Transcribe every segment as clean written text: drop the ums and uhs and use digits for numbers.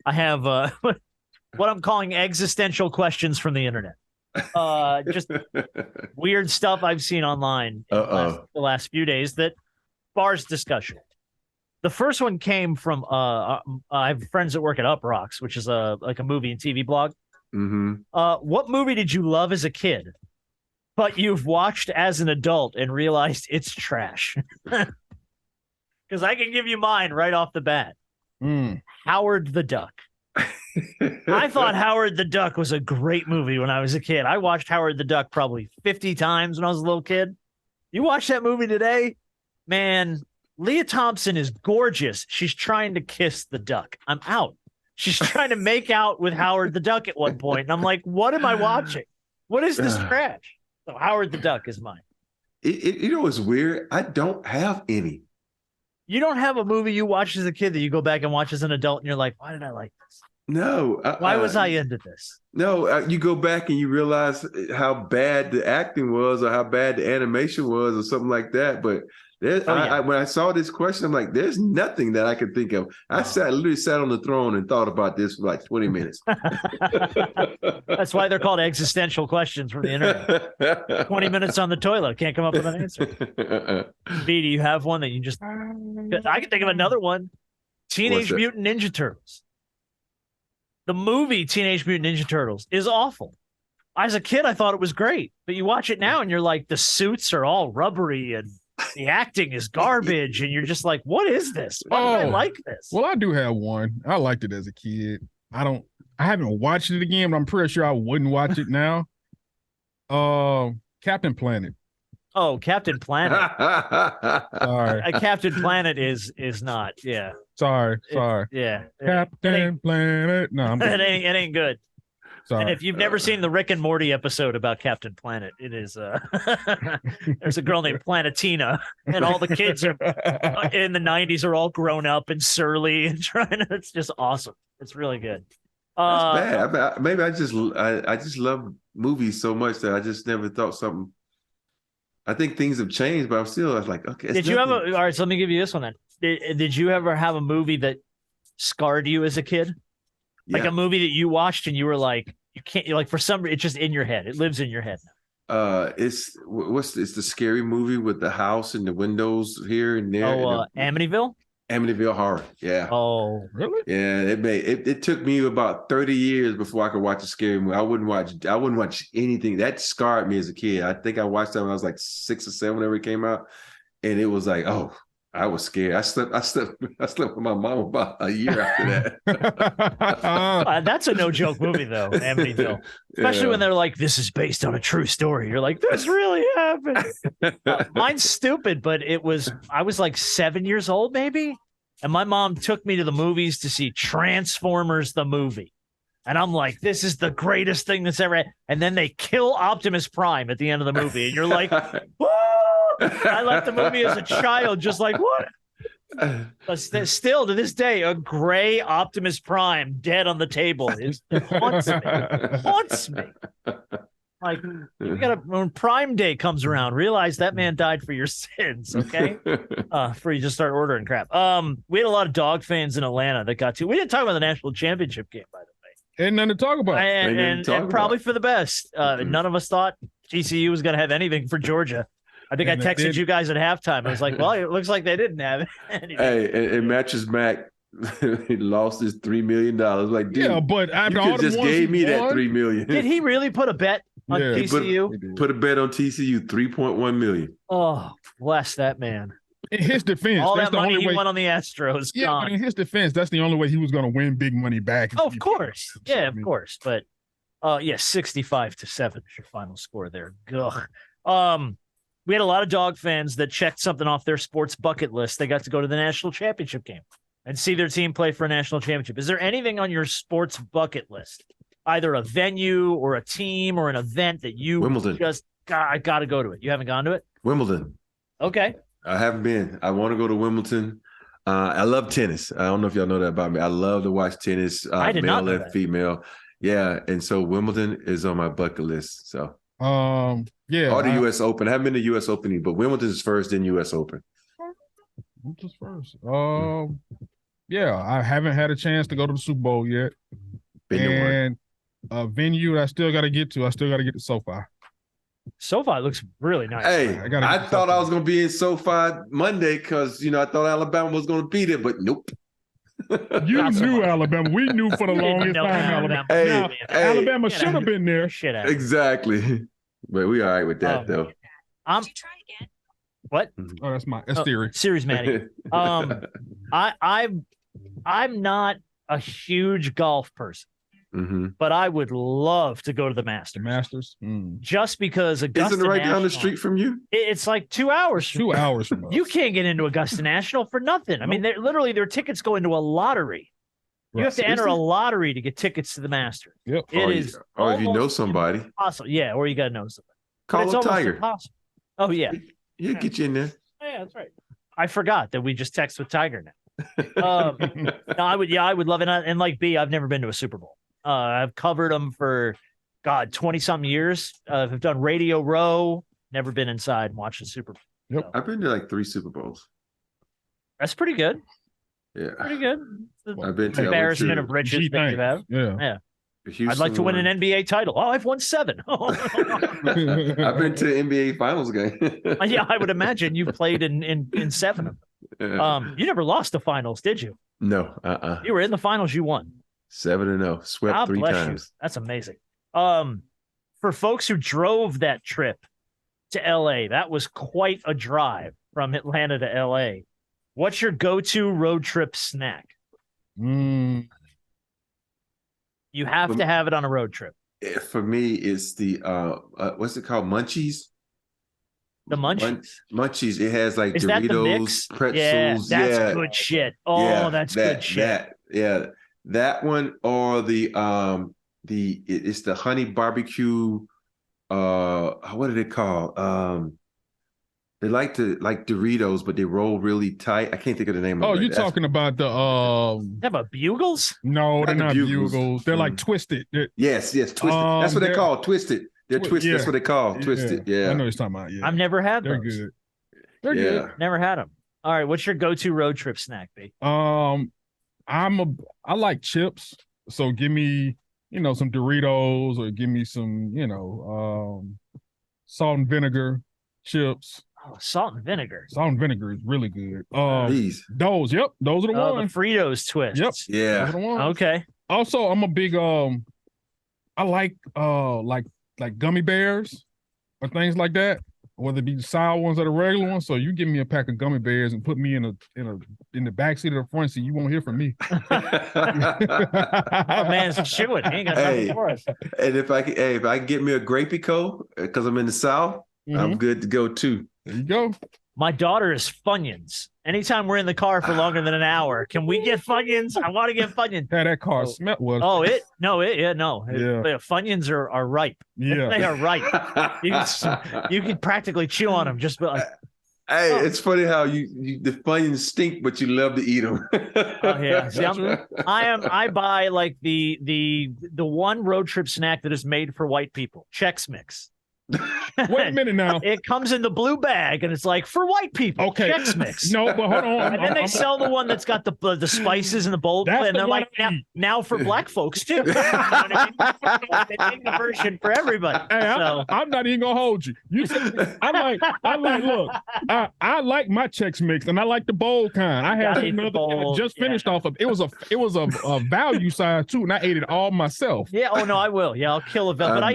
I have what I'm calling existential questions from the internet. Just weird stuff I've seen online in the last few days that bars discussion. The first one came from I have friends that work at Up Rocks, which is like a movie and TV blog. Mm-hmm. What movie did you love as a kid, but you've watched as an adult and realized it's trash? Because I can give you mine right off the bat. Howard the Duck. I thought Howard the Duck was a great movie when I was a kid. I watched Howard the Duck probably 50 times when I was a little kid. You watch that movie today, man, Leah Thompson is gorgeous. She's trying to kiss the duck. I'm out. She's trying to make out with Howard the Duck at one point. And I'm like, what am I watching? What is this trash? So Howard the Duck is mine. You know what's weird? I don't have any. You don't have a movie you watched as a kid that you go back and watch as an adult and you're like, why did I like this? No. Why was I into this? No, you go back and you realize how bad the acting was or how bad the animation was or something like that. But when I saw this question, I'm like, there's nothing that I could think of. I literally sat on the throne and thought about this for like 20 minutes. That's why they're called existential questions from the internet. 20 minutes on the toilet. Can't come up with an answer. B, do you have one that you just... I can think of another one. Teenage Mutant Ninja Turtles. The movie Teenage Mutant Ninja Turtles is awful. As a kid, I thought it was great. But you watch it now and you're like, the suits are all rubbery and the acting is garbage, and you're just like, what is this? Why do I like this? Well, I do have one. I liked it as a kid. I haven't watched it again, but I'm pretty sure I wouldn't watch it now. Captain Planet. Oh, Captain Planet. Sorry. Captain Planet is not. Yeah. Sorry. Yeah. Captain Planet. No, I'm good. It ain't good. Sorry. And if you've never seen the Rick and Morty episode about Captain Planet, it is there's a girl named Planetina, and all the kids are in the 90s are all grown up and surly and trying to. It's just awesome. It's really good. That's bad. Maybe I just love movies so much that I just never thought something. I think things have changed, but I was like, okay. Did you ever? All right, so let me give you this one then. Did you ever have a movie that scarred you as a kid? Like a movie that you watched and you were like, you can't, you're like, for some reason, it's just in your head. It lives in your head now. It's the scary movie with the house and the windows here and there. Amityville? Amityville Horror. Yeah. Oh, really? Yeah. It took me about 30 years before I could watch a scary movie. I wouldn't watch anything. That scarred me as a kid. I think I watched that when I was like 6 or 7 whenever it came out. And it was like, oh, I was scared. I slept with my mom about a year after that. That's a no joke movie though, Amityville. Especially when they're like, "This is based on a true story." You're like, "This really happened." Mine's stupid, but I was like 7 years old maybe, and my mom took me to the movies to see Transformers the movie, and I'm like, "This is the greatest thing that's ever." And then they kill Optimus Prime at the end of the movie, and you're like, "Whoa!" I left the movie as a child, just like, what? Still to this day, a gray Optimus Prime dead on the table haunts me. Like, when Prime Day comes around, realize that man died for your sins, okay? Before you just start ordering crap. We had a lot of dog fans in Atlanta that got to. We didn't talk about the national championship game, by the way. Ain't nothing to talk about. And probably for the best. None of us thought TCU was going to have anything for Georgia. I think I texted you guys at halftime. I was like, well, it looks like they didn't have anything. Hey, and Matches Mac, he lost his $3 million. Like, dude, yeah, but after you just gave me that $3 million. Did he really put a bet on TCU? He put a bet on TCU, $3.1 million. Oh, bless that man. In his defense, all that money he won on the Astros. Yeah, gone. but in his defense, that's the only way he was going to win big money back. Oh, of course. Yeah, of course. But 65-7 is your final score there. Ugh. We had a lot of dog fans that checked something off their sports bucket list. They got to go to the national championship game and see their team play for a national championship. Is there anything on your sports bucket list, either a venue or a team or an event that you Wimbledon. just I got to go to it? You haven't gone to it? Wimbledon. Okay. I haven't been. I want to go to Wimbledon. I love tennis. I don't know if y'all know that about me. I love to watch tennis, I did male not know and that. female. Yeah, and so Wimbledon is on my bucket list. So yeah. Or the U.S. Open. I haven't been to U.S. Open, but Wimbledon is first, then U.S. Open. Which is first? Yeah, I haven't had a chance to go to the Super Bowl yet. Been to one. And a venue that I still got to get to. I still got to get to SoFi. SoFi looks really nice. Hey, I gotta I get thought I SoFi. was going to be in SoFi Monday because, I thought Alabama was going to beat it, but nope. You Not so knew much. Alabama. We knew for the You didn't longest know time Alabama. Alabama. Hey, Now, hey. Alabama Get should out. have been there. Shit out. Exactly. But we all right with that, though. I'm what? Oh, that's theory. Series Maddie. I'm not a huge golf person, but I would love to go to the The Masters. Masters. Just because Augusta Isn't it right down the National- street from you? It's like 2 hours. 2 hours from us. You can't get into Augusta National for nothing. I mean, their tickets go into a lottery. You have to enter a lottery to get tickets to the Masters. Yep. It is Or if you know almost somebody, impossible. Yeah, or you got to know somebody. But call it's up almost Tiger. impossible. Oh, yeah. He'll get you in there. Yeah, that's right. I forgot that we just text with Tiger now. No, I would love it. And like B, I've never been to a Super Bowl. I've covered them for 20-something years. I've done Radio Row, never been inside and watched the Super Bowl. Yep. So, I've been to like 3 Super Bowls. that's pretty good. Yeah. Pretty good. I've been to Embarrassment of riches that you have. Yeah. I'd like to win an NBA title. Oh, I've won 7. I've been to NBA Finals game. Yeah, I would imagine you played in 7 of them. You never lost the finals, did you? No, You were in the finals. You won. 7-0, swept God 3 bless times. you. That's amazing. For folks who drove that trip to LA, that was quite a drive from Atlanta to LA. What's your go-to road trip snack? You have to have it on a road trip. For me, it's the what's it called? Munchies. The Munchies. Munchies. It has like Is that the Doritos, mix? pretzels. Yeah, that's yeah. good shit. Oh, Yeah, that's good shit. That one or it's the honey barbecue. What are they called? They like Doritos, but they roll really tight. I can't think of the name of it. Oh, you're talking about the How about Bugles? No, they're Not not the bugles. Bugles. They're like twisted. Yes, twisted. That's what they're called, twisted. They're twisted. yeah. That's what they call twisted. Yeah. I know what you're talking about. Yeah, I've never had they're those. good. They're Yeah. good. Never had them. All right, what's your go-to road trip snack, B? I like chips. So give me, some Doritos or give me some, salt and vinegar chips. Oh, salt and vinegar. Salt and vinegar is really good. These. Those are the Oh, the ones. Fritos twists. Yep. Yeah. Those are the ones. Okay. Also, I'm a big I like gummy bears or things like that, whether it be the sour ones or the regular ones. So you give me a pack of gummy bears and put me in the back seat of the front seat, you won't hear from me. Oh man, it's chewing. He ain't got nothing for us. And if I can get me a Grapey-Co because I'm in the South, I'm good to go too. There you go. My daughter is Funyuns. Anytime we're in the car for longer than an hour, can we get Funyuns? I want to get Funyuns. Yeah, that car smell was. Oh, no. Yeah. Funyuns are ripe. Yeah. They are ripe. You can practically chew on them. Just like, Hey, it's funny how you the Funyuns stink, but you love to eat them. yeah. See, I buy like the one road trip snack that is made for white people. Chex Mix. Wait a minute now. It comes in the blue bag, and it's like for white people. Okay. Chex Mix. No, but hold on. And then they sell the one that's got the spices and the bold, That's and the they're one like I eat. now for black folks too. You know what I mean? They make the version for everybody. Hey, So I'm not even gonna hold you. You said I like my Chex Mix, and I like the bold kind. I had Gotta eat the another and I bold, just finished yeah. off of it was a value size too, and I ate it all myself. yeah, oh no, I will. Yeah, I'll kill a velvet. But I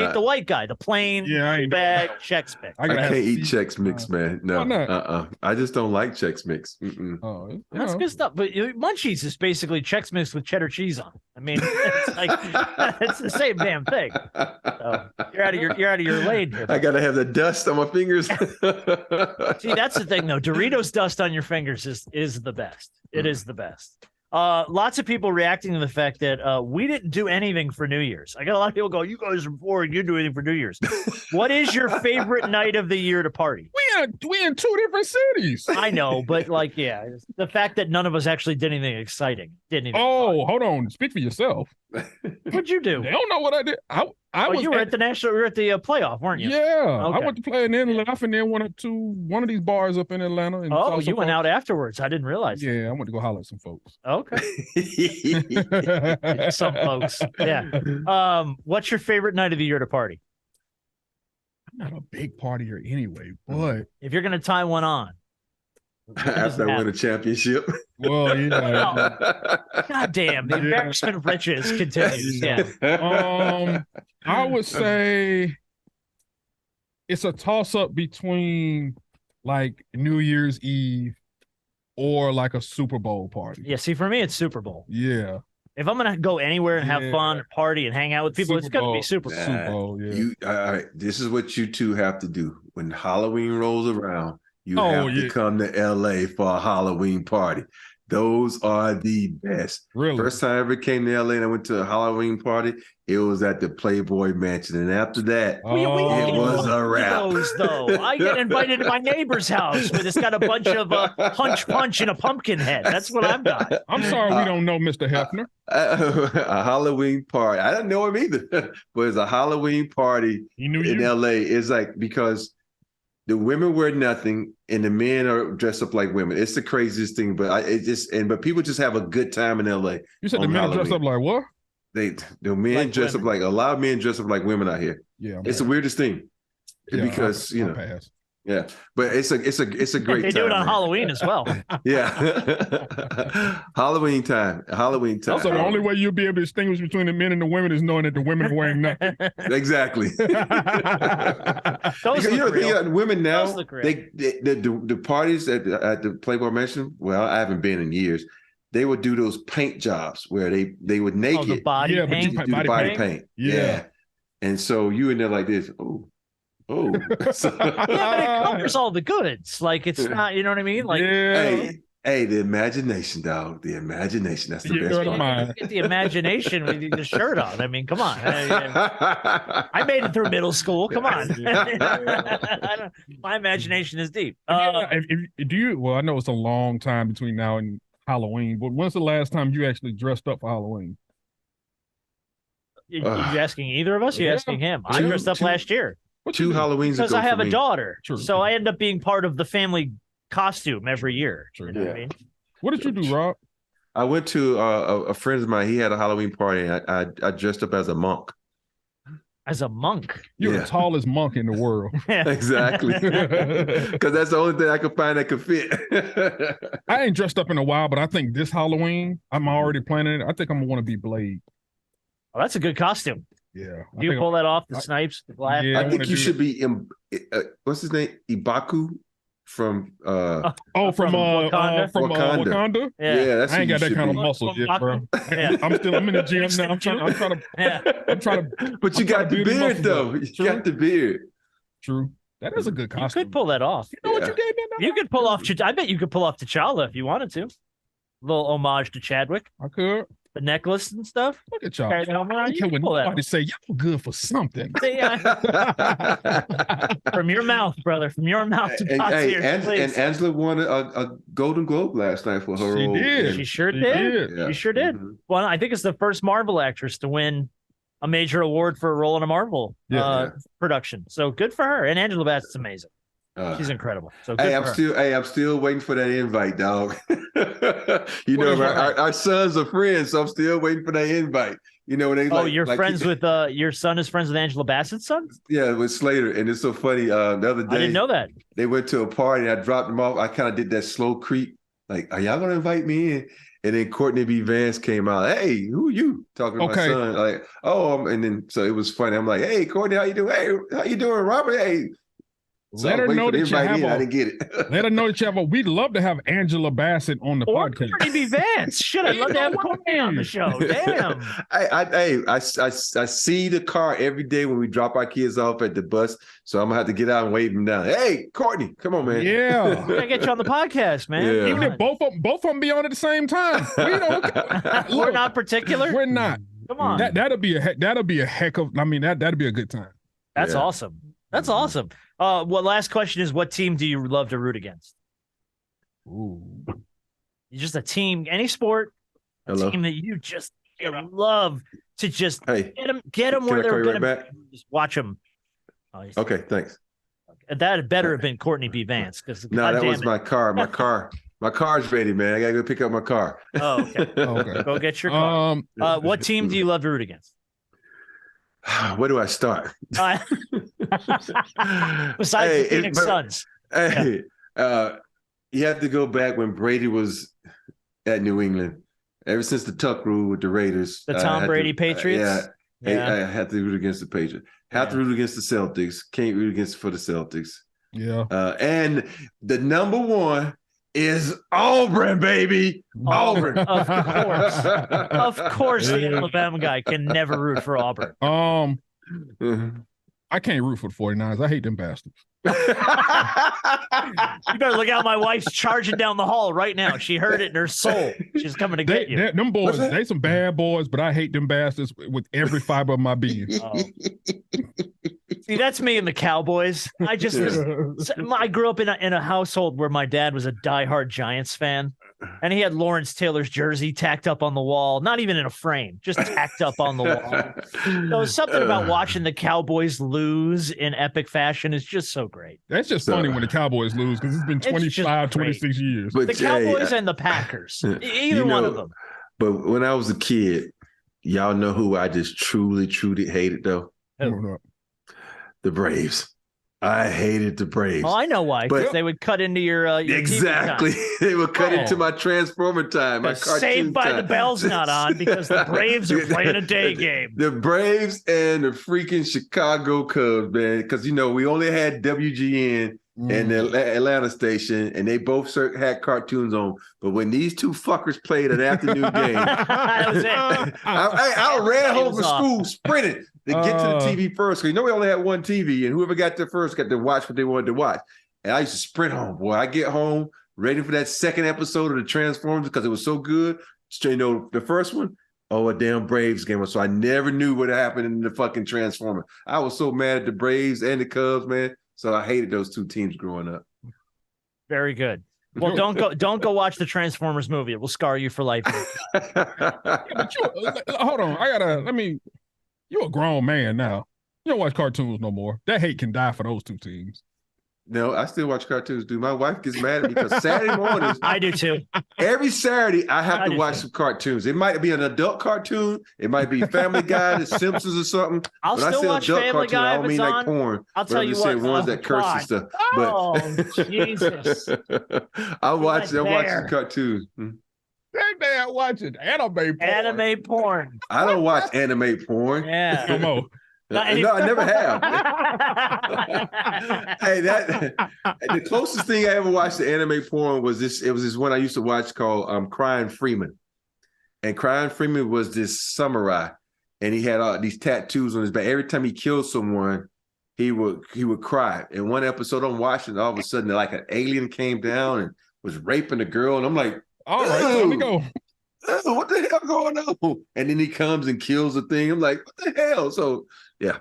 eat the white guy, the plain Yeah, I ain't bag Chex Mix. I gotta can't have eat seed- Chex Mix, man. No, Why not? I just don't like Chex Mix. Mm-mm. Oh, That's good stuff. But Munchies is basically Chex Mix with cheddar cheese on. I mean, it's like it's the same damn thing. So you're out of your lane here. I gotta have the dust on my fingers. See, that's the thing, though. Doritos dust on your fingers is the best. It is the best. Lots of people reacting to the fact that we didn't do anything for New Year's. I got a lot of people go, "You guys are boring. You didn't do anything for New Year's." What is your favorite night of the year to party? We we in 2 different cities. I know, but like, yeah, the fact that none of us actually did anything exciting. Didn't even. Oh, hold on. Speak for yourself. What'd you do? They don't know what I did. I was. You were at the playoff, weren't you? Yeah, Okay. I went to play and then left, and then went up to one of these bars up in Atlanta. And Oh, you went out afterwards. I didn't realize. Yeah, I went to go holler at some folks. Okay. Some folks. Yeah. What's your favorite night of the year to party? I'm not a big partier anyway, but if you're gonna tie one on after I win a championship. Well, God damn, the embarrassment of riches continues. Yeah. I would say it's a toss-up between like New Year's Eve or like a Super Bowl party. Yeah, see, for me, it's Super Bowl. Yeah. If I'm gonna go anywhere and have fun, party, and hang out with people, it's gonna be Super Bowl. Super Bowl, yeah. This is what you two have to do when Halloween rolls around. You have to come to LA for a Halloween party. Those are the best. Really? First time I ever came to LA and I went to a Halloween party, it was at the Playboy Mansion. And after that, it was a wrap. I get invited to my neighbor's house where it's got a bunch of hunch punch and a pumpkin head. That's what I've got. I'm sorry we don't know Mr. Hefner. A Halloween party. I didn't know him either, but it's a Halloween party in LA. It's like because the women wear nothing and the men are dressed up like women. It's the craziest thing, but but people just have a good time in LA. You said the men dress up like what? The men like dress women. Up like a lot of men dress up like women out here. Yeah, it's the weirdest thing because yeah, but it's a great. They do it on Halloween as well. Yeah, Halloween time. So the only way you'll be able to distinguish between the men and the women is knowing that the women are wearing nothing. Exactly. Women now the parties at the Playboy Mansion. Well, I haven't been in years. They would do those paint jobs where they would naked. The body paint. But body paint. Yeah. And so you in there like this. Oh, so, yeah, but it covers all the goods. Like it's not, you know what I mean? Like, hey, the imagination, dog. The imagination. That's the best part. Get the imagination with the shirt on. I mean, come on. I made it through middle school. Come on. My imagination is deep. Well, I know it's a long time between now and Halloween, but when's the last time you actually dressed up for Halloween? You asking either of us? You're asking him. I dressed up last year. Two Halloweens because ago I have a daughter, True. So I end up being part of the family costume every year. True. You know what I mean? What did you do, Rob? I went to a friend of mine. He had a Halloween party, and I dressed up as a monk. As a monk? You're the tallest monk in the world. Exactly. Because that's the only thing I could find that could fit. I ain't dressed up in a while, but I think this Halloween, I'm already planning it. I think I'm going to want to be Blade. Oh, that's a good costume. Yeah. Do you pull that off? The snipes, the glass? Yeah, I think you should be what's his name? Ibaku from from Wakanda. From Wakanda? Yeah, that's I ain't got that kind of muscles yet, bro. Yeah. I'm in the gym now. I'm trying to But you got the beard though. You got the beard. True. That is a good costume. You could pull that off. You know what you gave me? You could pull off. I bet you could pull off T'Challa if you wanted to. A little homage to Chadwick. I could. The necklace and stuff. Look at y'all. I don't care what nobody say. Y'all good for something. From your mouth, brother. From your mouth to God's ears, and Angela won a Golden Globe last night for her role. She sure did. Yeah. She sure did. Mm-hmm. Well, I think it's the first Marvel actress to win a major award for a role in a Marvel production. So good for her. And Angela Bassett's amazing. She's incredible. So good I'm still waiting for that invite, dog. Our sons are friends, so I'm still waiting for that invite. You know, you're friends with your son is friends with Angela Bassett's son? Yeah, with Slater. And it's so funny. The other day I didn't know that. They went to a party and I dropped them off. I kind of did that slow creep, like, are y'all gonna invite me in? And then Courtney B. Vance came out. Hey, who are you? Talking to my son. Like, and then so it was funny. I'm like, hey, Courtney, how you doing? Hey, how you doing, Robert? Hey. So let her know that you have I didn't get it. Let her know that you have we'd love to have Angela Bassett on the podcast. Courtney B. Vance. Shit, I'd love to have Courtney on the show. Damn. I see the car every day when we drop our kids off at the bus. So I'm gonna have to get out and wave them down. Hey, Courtney, come on, man. Yeah. We're gonna get you on the podcast, man. Yeah. Even if both of them be on at the same time. We're not particular. We're not. Come on. That'll be a heck of that'll be a good time. That's awesome. That's awesome. Well, last question is, what team do you love to root against? Ooh. Just a team, any sport, a team that you just love to just get them where they're going to just watch them. Oh, okay, thanks. That had better have been Courtney B. Vance that was my car. My car's ready, man. I gotta go pick up my car. Oh, okay. Okay. Go get your car. What team do you love to root against? Where do I start? Besides the Phoenix Suns. Hey, you have to go back when Brady was at New England. Ever since the Tuck rule with the Raiders. The Tom Brady Patriots? I had to root against the Patriots. Have to root against the Celtics. Can't root against for the Celtics. Yeah. And the number one is Auburn, baby. Auburn. Of course. Of course the Alabama guy can never root for Auburn. I can't root for the 49ers. I hate them bastards. You better look out. My wife's charging down the hall right now. She heard it in her soul. She's coming to get you. Them boys, they some bad boys, but I hate them bastards with every fiber of my being. See, that's me and the Cowboys. I grew up in a household where my dad was a diehard Giants fan, and he had Lawrence Taylor's jersey tacked up on the wall, not even in a frame, just tacked up on the wall. So something about watching the Cowboys lose in epic fashion is just so great. That's just funny when the Cowboys lose because it's been 26 years. But the Cowboys and the Packers, either one of them. But when I was a kid, y'all know who I just truly, truly hated, though? The Braves. I hated the Braves. Oh, I know why. But they would cut into your exactly. TV time. They would cut into my Transformer time. My Saved by the Bell's not on because the Braves are playing a day game. The Braves and the freaking Chicago Cubs, man. Because we only had WGN and the Atlanta station, and they both had cartoons on. But when these two fuckers played an afternoon game, that was it. I ran home from school sprinting to get to the TV first. Because we only had one TV, and whoever got there first got to watch what they wanted to watch. And I used to sprint home. Boy, I get home ready for that second episode of the Transformers because it was so good. The first one, a damn Braves game. So I never knew what happened in the fucking Transformer. I was so mad at the Braves and the Cubs, man. So I hated those two teams growing up. Very good. Well, don't go watch the Transformers movie. It will scar you for life. But hold on. You're a grown man now. You don't watch cartoons no more. That hate can die for those two teams. No, I still watch cartoons, dude. My wife gets mad at me because Saturday mornings. I do too. Every Saturday, I have to watch some cartoons. It might be an adult cartoon. It might be Family Guy, The Simpsons, or something. I'll still watch Family Guy. I don't mean like porn. I'll tell you what. Ones that curse and stuff. Oh, Jesus! I'm watching cartoons. That day I watch it. Anime porn. I don't watch anime porn. Yeah. No more. No, I never have. Hey, the closest thing I ever watched to anime porn was this. It was this one I used to watch called Crying Freeman. And Crying Freeman was this samurai, and he had all these tattoos on his back. Every time he killed someone, he would cry. In one episode I'm watching, all of a sudden like an alien came down and was raping a girl, and I'm like, all right, let me go. What the hell going on? And then he comes and kills the thing. I'm like, what the hell? So yeah.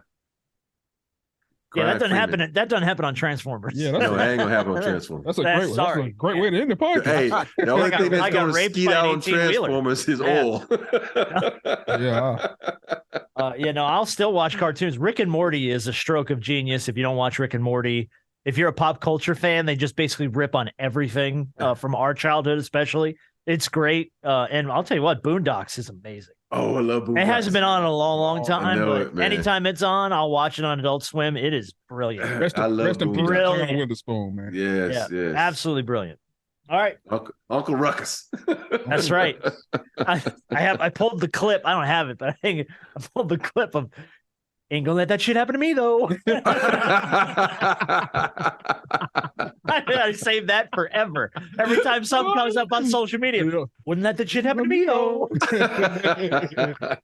Yeah, that doesn't happen. That doesn't happen on Transformers. Yeah, no, that ain't gonna happen on Transformers. That's a great way to end the podcast. Hey, the only thing that's gonna skeet out on Transformers is oil. Yeah. I'll still watch cartoons. Rick and Morty is a stroke of genius. If you don't watch Rick and Morty, if you're a pop culture fan, they just basically rip on everything from our childhood, especially. It's great. And I'll tell you what, Boondocks is amazing. Oh, I love Boondocks. It hasn't been on in a long time, but anytime it's on, I'll watch it on Adult Swim. It is brilliant. I love Boondocks. Witherspoon, man. Yes. Absolutely brilliant. All right. Uncle Ruckus. That's right. I pulled the clip. I don't have it, but I pulled the clip of ain't gonna let that shit happen to me though. I gotta save that forever. Every time something comes up on social media, wouldn't let that shit happen to me though.